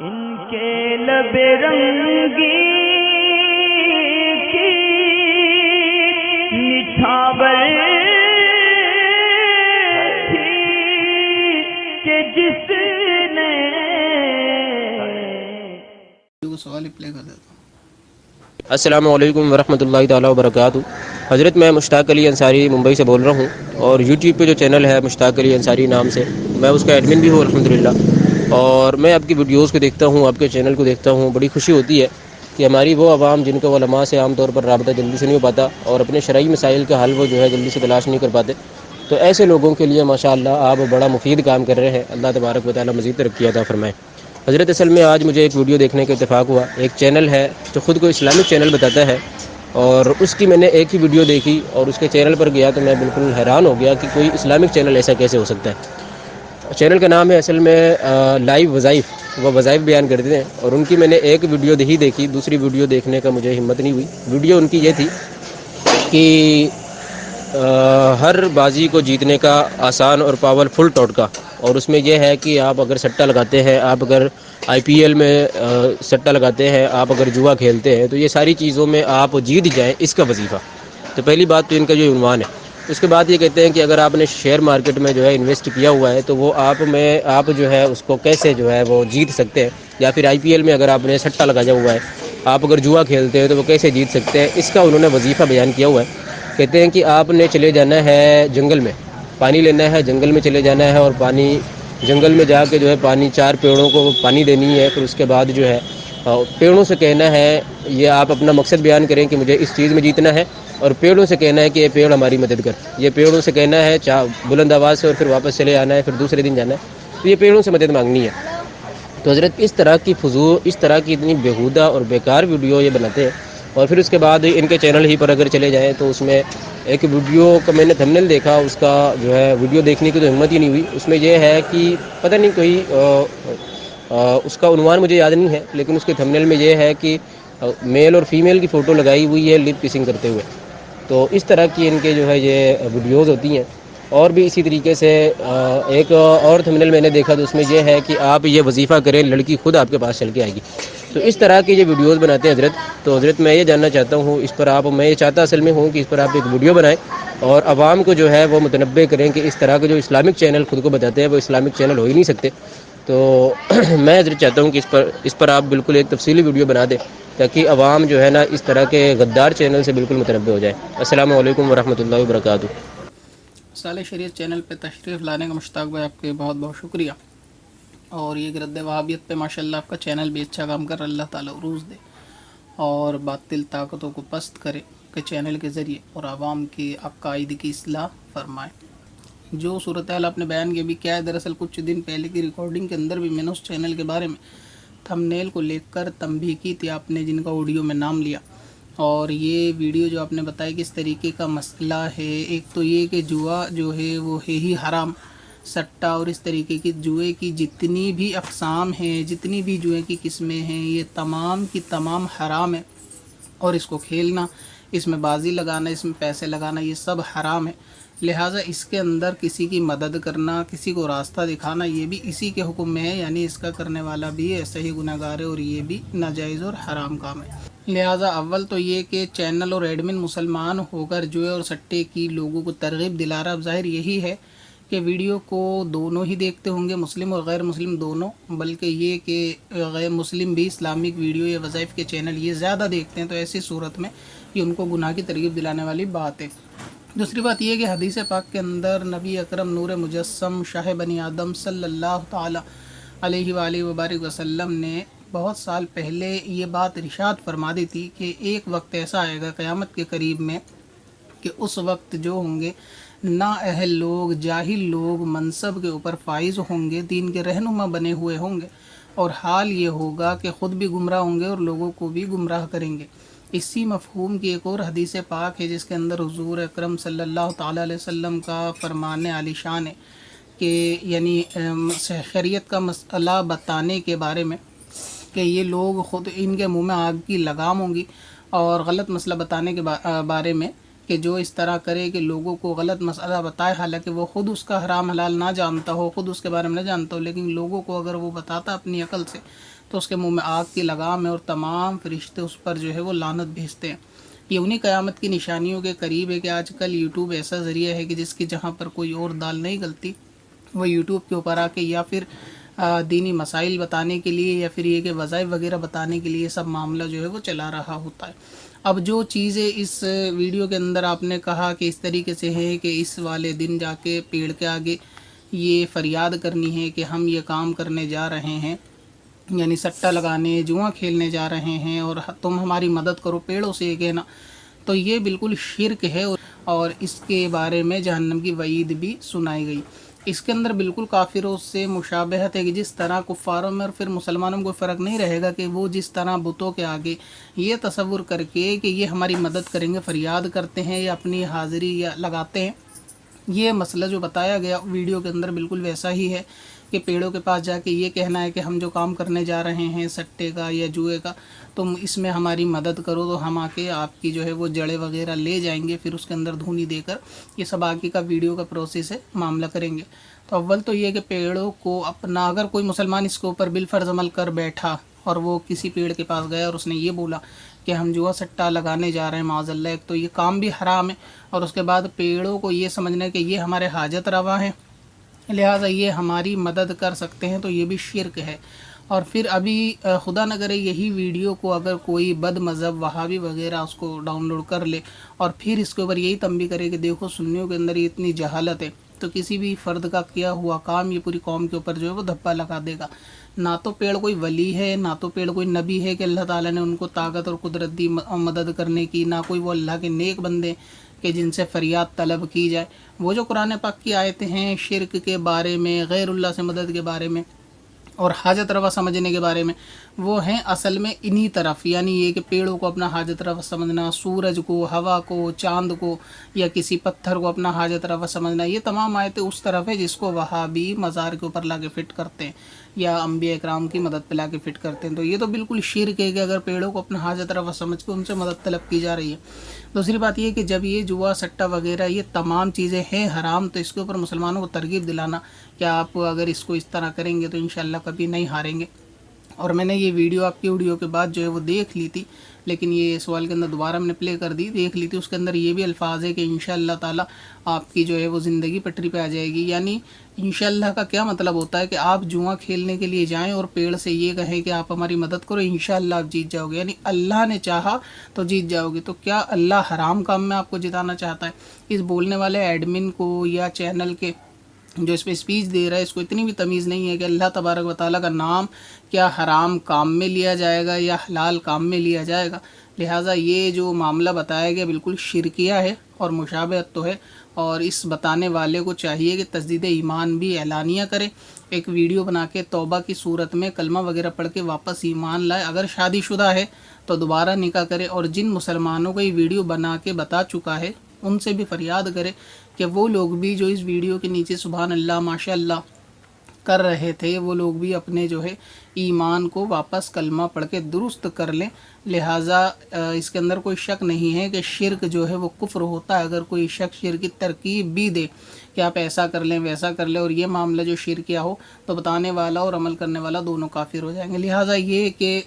ان کے لب رنگی کی نچھاور تھی کہ جس نے سوال ہی پلے کر دیتا ہوں۔ السلام علیکم ورحمۃ اللہ تعالیٰ وبرکاتہ۔ حضرت میں مشتاق علی انصاری ممبئی سے بول رہا ہوں، اور یوٹیوب پہ جو چینل ہے مشتاق علی انصاری نام سے، میں اس کا ایڈمن بھی ہوں الحمدللہ، اور میں آپ کی ویڈیوز کو دیکھتا ہوں، آپ کے چینل کو دیکھتا ہوں۔ بڑی خوشی ہوتی ہے کہ ہماری وہ عوام جن کو علماء سے عام طور پر رابطہ جلدی سے نہیں ہو پاتا، اور اپنے شرعی مسائل کا حل وہ جو ہے جلدی سے تلاش نہیں کر پاتے، تو ایسے لوگوں کے لیے ماشاءاللہ آپ بڑا مفید کام کر رہے ہیں۔ اللہ تبارک و تعالیٰ مزید ترقی عطا فرمائے۔ حضرت اصل میں آج مجھے ایک ویڈیو دیکھنے کا اتفاق ہوا۔ ایک چینل ہے جو خود کو اسلامک چینل بتاتا ہے، اور اس کی میں نے ایک ہی ویڈیو دیکھی اور اس کے چینل پر گیا تو میں بالکل حیران ہو گیا کہ کوئی اسلامک چینل ایسا کیسے ہو سکتا ہے۔ چینل کا نام ہے اصل میں لائیو وظائف، وہ وظائف بیان کرتے ہیں، اور ان کی میں نے ایک ویڈیو ہی دیکھی، دوسری ویڈیو دیکھنے کا مجھے ہمت نہیں ہوئی۔ ویڈیو ان کی یہ تھی کہ ہر بازی کو جیتنے کا آسان اور پاورفل ٹوٹکا، اور اس میں یہ ہے کہ آپ اگر سٹہ لگاتے ہیں، آپ اگر آئی پی ایل میں سٹہ لگاتے ہیں، آپ اگر جوا کھیلتے ہیں، تو یہ ساری چیزوں میں آپ جیت جائیں، اس کا وظیفہ۔ تو پہلی بات تو ان کا جو عنوان ہے۔ اس کے بعد یہ کہتے ہیں کہ اگر آپ نے شیئر مارکیٹ میں جو ہے انویسٹ کیا ہوا ہے تو وہ آپ جو ہے اس کو کیسے جو ہے وہ جیت سکتے ہیں، یا پھر آئی پی ایل میں اگر آپ نے سٹہ لگایا ہوا ہے، آپ اگر جوا کھیلتے ہیں تو وہ کیسے جیت سکتے ہیں، اس کا انہوں نے وظیفہ بیان کیا ہوا ہے۔ کہتے ہیں کہ آپ نے چلے جانا ہے جنگل میں، پانی لینا ہے، جنگل میں چلے جانا ہے، اور پانی جنگل میں جا کے جو ہے پانی 4 پیڑوں کو پانی دینی ہے، پھر اس کے بعد جو ہے پیڑوں سے کہنا ہے، یہ آپ اپنا مقصد بیان کریں کہ مجھے اس چیز میں جیتنا ہے، اور پیڑوں سے کہنا ہے کہ یہ پیڑ ہماری مدد کر، یہ پیڑوں سے کہنا ہے بلند آواز سے، اور پھر واپس چلے آنا ہے، پھر دوسرے دن جانا ہے، تو یہ پیڑوں سے مدد مانگنی ہے۔ تو حضرت اس طرح کی اس طرح کی اتنی بیہودہ اور بیکار ویڈیو یہ بناتے ہیں، اور پھر اس کے بعد ان کے چینل ہی پر اگر چلے جائیں تو اس میں ایک ویڈیو کا میں نے تھمبنیل دیکھا، اس کا جو ہے ویڈیو دیکھنے کی تو ہمت ہی نہیں ہوئی۔ اس میں یہ ہے کہ پتہ نہیں کوئی اس کا عنوان مجھے یاد نہیں ہے، لیکن اس کے تھمبنیل میں یہ ہے کہ میل اور فیمیل کی فوٹو لگائی ہوئی ہے لپ کسنگ کرتے ہوئے۔ تو اس طرح کی ان کے جو ہے یہ ویڈیوز ہوتی ہیں۔ اور بھی اسی طریقے سے ایک اور تھمبنیل میں نے دیکھا تو اس میں یہ ہے کہ آپ یہ وظیفہ کریں، لڑکی خود آپ کے پاس چل کے آئے گی۔ تو اس طرح کے یہ ویڈیوز بناتے ہیں حضرت۔ تو حضرت میں یہ جاننا چاہتا ہوں اس پر میں یہ چاہتا اصل میں ہوں کہ اس پر آپ ایک ویڈیو بنائیں اور عوام کو جو ہے وہ متنبع کریں کہ اس طرح کے جو اسلامک چینل خود کو بتاتے ہیں وہ اسلامک چینل ہو ہی نہیں سکتے۔ تو میں حضرت چاہتا ہوں کہ اس پر آپ بالکل ایک تفصیلی ویڈیو بنا دیں تاکہ عوام جو ہے نا اس طرح کے غدار چینل سے بالکل متنبع ہو جائے۔ السلام علیکم ورحمۃ اللہ وبرکاتہ۔ سال شریعت چینل پہ تشریف لانے کا مشتاق بھائی آپ کے بہت بہت شکریہ، اور یہ رد وہابیت پہ ماشاءاللہ آپ کا چینل بھی اچھا کام کر رہا ہے، اللہ تعالیٰ عروج دے اور باطل طاقتوں کو پست کرے کہ چینل کے ذریعے، اور عوام کی عقائد کی اصلاح فرمائے۔ جو صورتحال آپ نے بیان کی بھی کیا ہے، دراصل کچھ دن پہلے کی ریکارڈنگ کے اندر بھی میں نے اس چینل کے بارے میں تھمبنیل کو لے کر تنبیہ کی تھی، آپ نے جن کا آڈیو میں نام لیا، اور یہ ویڈیو جو آپ نے بتایا کہ اس طریقے کا مسئلہ ہے۔ ایک تو یہ کہ جوا جو ہے وہ ہے ہی حرام، سٹہ اور اس طریقے کی جوئے کی جتنی بھی اقسام ہیں، جتنی بھی جوئے کی قسمیں ہیں، یہ تمام کی تمام حرام ہے، اور اس کو کھیلنا، اس میں بازی لگانا، اس میں پیسے لگانا، یہ سب حرام ہے۔ لہٰذا اس کے اندر کسی کی مدد کرنا، کسی کو راستہ دکھانا، یہ بھی اسی کے حکم میں ہے، یعنی اس کا کرنے والا بھی ایسا ہی گناہ گار ہے، اور یہ بھی ناجائز اور حرام کام ہے۔ لہٰذا اول تو یہ کہ چینل اور ایڈمن مسلمان ہو کر جوئے اور سٹے کی لوگوں کو ترغیب دلا رہا، اب ظاہر یہی ہے کہ ویڈیو کو دونوں ہی دیکھتے ہوں گے، مسلم اور غیر مسلم دونوں، بلکہ یہ کہ غیر مسلم بھی اسلامک ویڈیو یا وظائف کے چینل یہ زیادہ دیکھتے ہیں، تو ایسی صورت میں یہ ان کو گناہ کی ترغیب دلانے والی بات ہے۔ دوسری بات یہ کہ حدیث پاک کے اندر نبی اکرم نور مجسم شاہ بنی آدم صلی اللہ تعالی علیہ وآلہ وبارک وسلم نے بہت سال پہلے یہ بات ارشاد فرما دی تھی کہ ایک وقت ایسا آئے گا قیامت کے قریب میں کہ اس وقت جو ہوں گے نا اہل لوگ، جاہل لوگ منصب کے اوپر فائز ہوں گے، دین کے رہنما بنے ہوئے ہوں گے، اور حال یہ ہوگا کہ خود بھی گمراہ ہوں گے اور لوگوں کو بھی گمراہ کریں گے۔ اسی مفہوم کی ایک اور حدیث پاک ہے جس کے اندر حضور اکرم صلی اللہ تعالیٰ علیہ وسلم کا فرمان عالی شان ہے کہ یعنی شریعت کا مسئلہ بتانے کے بارے میں کہ یہ لوگ خود ان کے منہ میں آگ کی لگام ہوں گی، اور غلط مسئلہ بتانے کے بارے میں کہ جو اس طرح کرے کہ لوگوں کو غلط مسئلہ بتائے، حالانکہ وہ خود اس کا حرام حلال نہ جانتا ہو، خود اس کے بارے میں نہ جانتا ہو، لیکن لوگوں کو اگر وہ بتاتا اپنی عقل سے تو اس کے منہ میں آگ کی لگام ہے اور تمام فرشتے اس پر جو ہے وہ لعنت بھیجتے ہیں۔ یہ انہی قیامت کی نشانیوں کے قریب ہے کہ آج کل یوٹیوب ایسا ذریعہ ہے کہ جس کی جہاں پر کوئی اور دال نہیں گلتی، وہ یوٹیوب کے اوپر آ کے یا پھر دینی مسائل بتانے کے لیے یا پھر یہ کہ وظائف وغیرہ بتانے کے لیے سب معاملہ جو ہے وہ چلا رہا ہوتا ہے۔ اب جو چیزیں اس ویڈیو کے اندر آپ نے کہا کہ اس طریقے سے ہے کہ اس والے دن جا کے پیڑ کے آگے یہ فریاد کرنی ہے کہ ہم یہ کام کرنے جا رہے ہیں، یعنی سٹہ لگانے، جوا کھیلنے جا رہے ہیں اور تم ہماری مدد کرو، پیڑوں سے یہ کہنا، تو یہ بالکل شرک ہے اور اس کے بارے میں جہنم کی وعید بھی سنائی گئی۔ اس کے اندر بالکل کافروں سے مشابہت ہے کہ جس طرح کفاروں میں اور پھر مسلمانوں میں کوئی فرق نہیں رہے گا کہ وہ جس طرح بتوں کے آگے یہ تصور کر کے کہ یہ ہماری مدد کریں گے فریاد کرتے ہیں یا اپنی حاضری یا لگاتے ہیں، یہ مسئلہ جو بتایا گیا ویڈیو کے اندر بالکل ویسا ہی ہے کہ پیڑوں کے پاس جا کے یہ کہنا ہے کہ ہم جو کام کرنے جا رہے ہیں سٹے کا یا جوئے کا، تم اس میں ہماری مدد کرو تو ہم آ کے آپ کی جو ہے وہ جڑیں وغیرہ لے جائیں گے، پھر اس کے اندر دھونی دے کر یہ سب آگے کا ویڈیو کا پروسیس ہے، معاملہ کریں گے۔ تو اول تو یہ کہ پیڑوں کو اپنا، اگر کوئی مسلمان اس کے اوپر بالفرض عمل کر بیٹھا اور وہ کسی پیڑ کے پاس گیا اور اس نے یہ بولا کہ ہم جوا سٹہ لگانے جا رہے ہیں معاذ اللہ، ایک تو یہ کام بھی حرام ہے اور اس کے بعد پیڑوں کو یہ سمجھنا ہے کہ یہ ہمارے حاجت روا ہیں لہٰذا یہ ہماری مدد کر سکتے ہیں، تو یہ بھی شرک ہے۔ اور پھر ابھی خدا نہ کرے یہی ویڈیو کو اگر کوئی بد مذہب وہابی وغیرہ اس کو ڈاؤن لوڈ کر لے اور پھر اس کے اوپر یہی تنبیہ کرے کہ دیکھو سنیوں کے اندر یہ اتنی جہالت ہے، تو کسی بھی فرد کا کیا ہوا کام یہ پوری قوم کے اوپر جو ہے وہ دھبا لگا دے گا۔ نہ تو پیڑ کوئی ولی ہے، نہ تو پیڑ کوئی نبی ہے کہ اللہ تعالیٰ نے ان کو طاقت اور قدرت دی مدد کرنے کی، نہ کوئی وہ اللہ کے نیک بندے کہ جن سے فریاد طلب کی جائے۔ وہ جو قرآن پاک کی آیتیں ہیں شرک کے بارے میں، غیر اللہ سے مدد کے بارے میں اور حاجت روا سمجھنے کے بارے میں، وہ ہیں اصل میں انہی طرف، یعنی یہ کہ پیڑوں کو اپنا حاجت روا سمجھنا، سورج کو، ہوا کو، چاند کو یا کسی پتھر کو اپنا حاجت روا سمجھنا، یہ تمام آیتیں اس طرف ہے جس کو وہابی مزار کے اوپر لا کے فٹ کرتے ہیں یا انبیاء اکرام کی مدد پہ لا کے فٹ کرتے ہیں۔ تو یہ تو بالکل شرک ہے کہ اگر پیڑوں کو اپنا حاجت روا سمجھ کے ان سے مدد طلب کی جا رہی ہے۔ دوسری بات یہ کہ جب یہ جوا سٹہ وغیرہ یہ تمام چیزیں ہیں حرام، تو اس کے اوپر مسلمانوں کو ترغیب دلانا کہ آپ اگر اس کو اس طرح کریں گے تو انشاءاللہ کبھی نہیں ہاریں گے۔ اور میں نے یہ ویڈیو آپ کی ویڈیو کے بعد جو ہے وہ دیکھ لی تھی، لیکن یہ سوال کے اندر دوبارہ میں نے پلے کر دی، دیکھ لی تھی، اس کے اندر یہ بھی الفاظ ہے کہ انشاءاللہ تعالی آپ کی جو ہے وہ زندگی پٹری پہ آ جائے گی۔ یعنی انشاءاللہ کا کیا مطلب ہوتا ہے کہ آپ جوا کھیلنے کے لیے جائیں اور پیڑ سے یہ کہیں کہ آپ ہماری مدد کرو، انشاءاللہ آپ جیت جاؤ گے، یعنی اللہ نے چاہا تو جیت جاؤ گے۔ تو کیا اللہ حرام کام میں آپ کو جتانا چاہتا ہے؟ اس بولنے والے ایڈمن کو یا چینل کے جو اس پہ اسپیچ دے رہا ہے اس کو اتنی بھی تمیز نہیں ہے کہ اللہ تبارک و تعالیٰ کا نام کیا حرام کام میں لیا جائے گا یا حلال کام میں لیا جائے گا۔ لہٰذا یہ جو معاملہ بتایا گیا بالکل شرکیہ ہے اور مشابہت تو ہے، اور اس بتانے والے کو چاہیے کہ تجدید ایمان بھی اعلانیہ کرے، ایک ویڈیو بنا کے توبہ کی صورت میں کلمہ وغیرہ پڑھ کے واپس ایمان لائے، اگر شادی شدہ ہے تو دوبارہ نکاح کرے، اور جن مسلمانوں کو یہ ویڈیو بنا کے بتا چکا ہے ان سے بھی فریاد کرے کہ وہ لوگ بھی جو اس ویڈیو کے نیچے سبحان اللہ ماشاء اللہ کر رہے تھے وہ لوگ بھی اپنے جو ہے ایمان کو واپس کلمہ پڑھ کے درست کر لیں۔ لہٰذا اس کے اندر کوئی شک نہیں ہے کہ شرک جو ہے وہ کفر ہوتا ہے۔ اگر کوئی شک شرک کی ترکیب بھی دے کہ آپ ایسا کر لیں ویسا کر لیں اور یہ معاملہ جو شرکیہ ہو تو بتانے والا اور عمل کرنے والا دونوں کافر ہو جائیں گے۔ لہٰذا یہ کہ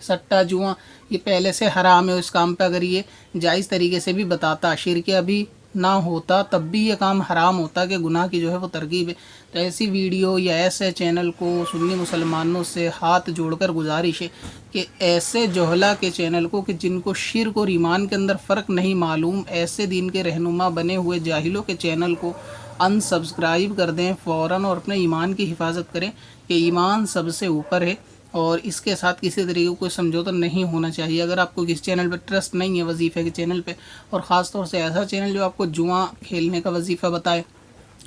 سٹہ جوا یہ پہلے سے حرام ہے، اس کام پہ اگر یہ جائز طریقے سے بھی بتاتا، شرکیہ بھی نہ ہوتا تب بھی یہ کام حرام ہوتا کہ گناہ کی جو ہے وہ ترغیب ہے۔ تو ایسی ویڈیو یا ایسے چینل کو سنی مسلمانوں سے ہاتھ جوڑ کر گزارش ہے کہ ایسے جہلا کے چینل کو کہ جن کو شرک اور ایمان کے اندر فرق نہیں معلوم، ایسے دین کے رہنما بنے ہوئے جاہلوں کے چینل کو ان سبسکرائب کر دیں فوراً اور اپنے ایمان کی حفاظت کریں کہ ایمان سب سے اوپر ہے اور اس کے ساتھ کسی طریقے کو کوئی سمجھوتا نہیں ہونا چاہیے۔ اگر آپ کو کس چینل پہ ٹرسٹ نہیں ہے وظیفے کے چینل پہ، اور خاص طور سے ایسا چینل جو آپ کو جوا کھیلنے کا وظیفہ بتائے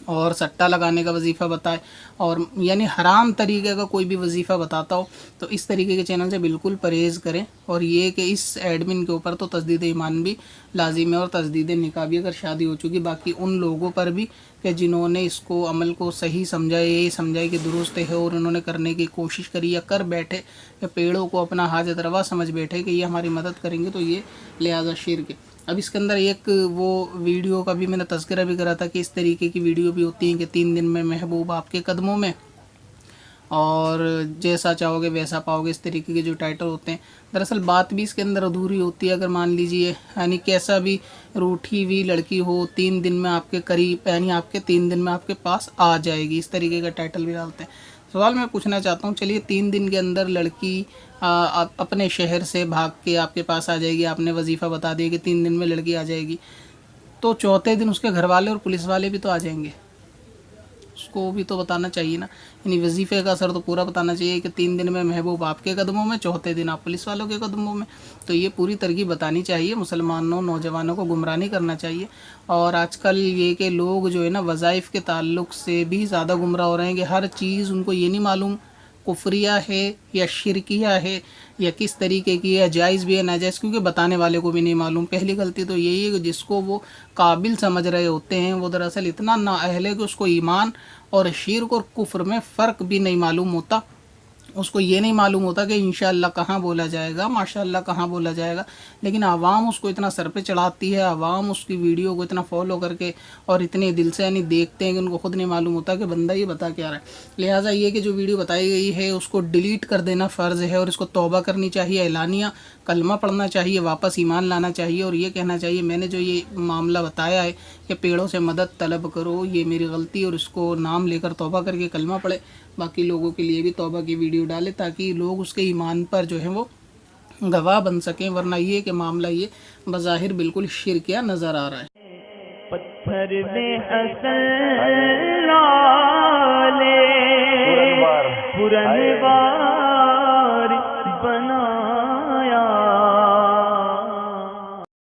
اور سٹہ لگانے کا وظیفہ بتائے اور یعنی حرام طریقے کا کوئی بھی وظیفہ بتاتا ہو، تو اس طریقے کے چینل سے بالکل پرہیز کریں۔ اور یہ کہ اس ایڈمن کے اوپر تو تجدید ایمان بھی لازم ہے اور تجدید نکاح بھی اگر شادی ہو چکی، باقی ان لوگوں پر بھی کہ جنہوں نے اس کو عمل کو صحیح سمجھا، یہی سمجھائی کہ درست ہے اور انہوں نے کرنے کی کوشش کری یا کر بیٹھے کہ پیڑوں کو اپنا حاجت روا سمجھ بیٹھے کہ یہ ہماری مدد کریں گے، تو یہ لہٰذا شرک ہے۔ اب اس کے اندر ایک وہ ویڈیو کا بھی میں نے تذکرہ بھی کرا تھا کہ اس طریقے کی ویڈیو بھی ہوتی ہیں کہ 3 دن میں محبوب آپ کے قدموں میں، اور جیسا چاہوگے ویسا پاؤگے، اس طریقے کے جو ٹائٹل ہوتے ہیں۔ دراصل بات بھی اس کے اندر ادھوری ہوتی ہے، اگر مان لیجئے یعنی کیسا بھی روٹھی ہوئی لڑکی ہو 3 دن میں آپ کے قریب، یعنی آپ کے 3 دن میں آپ کے پاس آ جائے گی، اس طریقے کا ٹائٹل بھی ڈالتے ہیں۔ سوال میں پوچھنا چاہتا ہوں، چلیے 3 دن کے اندر لڑکی اپنے شہر سے بھاگ کے آپ کے پاس آ جائے گی، آپ نے وظیفہ بتا دیا کہ 3 دن میں لڑکی آ جائے گی، تو چوتھے دن اس کے گھر والے اور پولیس والے بھی تو آ جائیں گے، اس کو بھی تو بتانا چاہیے نا، یعنی وظیفے کا اثر تو پورا بتانا چاہیے کہ 3 دن میں محبوب آپ کے قدموں میں، چوتھے دن آپ پولیس والوں کے قدموں میں۔ تو یہ پوری ترغیب بتانی چاہیے، مسلمانوں نوجوانوں کو گمراہ نہیں کرنا چاہیے۔ اور آج کل یہ کہ لوگ جو ہے نا وظائف کے تعلق سے بھی زیادہ گمراہ ہو رہے ہیں کہ ہر چیز ان کو یہ نہیں معلوم کفریہ ہے یا شرکیہ ہے یا کس طریقے کی ہے، جائز بھی ہے ناجائز، کیونکہ بتانے والے کو بھی نہیں معلوم۔ پہلی غلطی تو یہی ہے کہ جس کو وہ قابل سمجھ رہے ہوتے ہیں وہ دراصل اتنا نااہل ہے کہ اس کو ایمان اور شرک اور کفر میں فرق بھی نہیں معلوم ہوتا، اس کو یہ نہیں معلوم ہوتا کہ انشاءاللہ کہاں بولا جائے گا، ماشاءاللہ کہاں بولا جائے گا، لیکن عوام اس کو اتنا سر پہ چڑھاتی ہے، عوام اس کی ویڈیو کو اتنا فالو کر کے اور اتنے دل سے یعنی دیکھتے ہیں کہ ان کو خود نہیں معلوم ہوتا کہ بندہ یہ بتا کیا رہا ہے۔ لہٰذا یہ کہ جو ویڈیو بتائی گئی ہے اس کو ڈیلیٹ کر دینا فرض ہے، اور اس کو توبہ کرنی چاہیے، اعلانیہ کلمہ پڑھنا چاہیے، واپس ایمان لانا چاہیے، اور یہ کہنا چاہیے میں نے جو یہ معاملہ بتایا ہے کہ پیڑوں سے مدد طلب کرو، یہ میری غلطی، اور اس کو نام لے کر توبہ کر کے کلمہ پڑھے، باقی لوگوں کے لیے بھی توبہ کی ویڈیو ڈالے تاکہ لوگ اس کے ایمان پر جو ہے وہ گواہ بن سکیں، ورنہ یہ کہ معاملہ یہ بظاہر بالکل شرکیہ نظر آ رہا ہے۔ پتھر میں حسن لالے پرنوار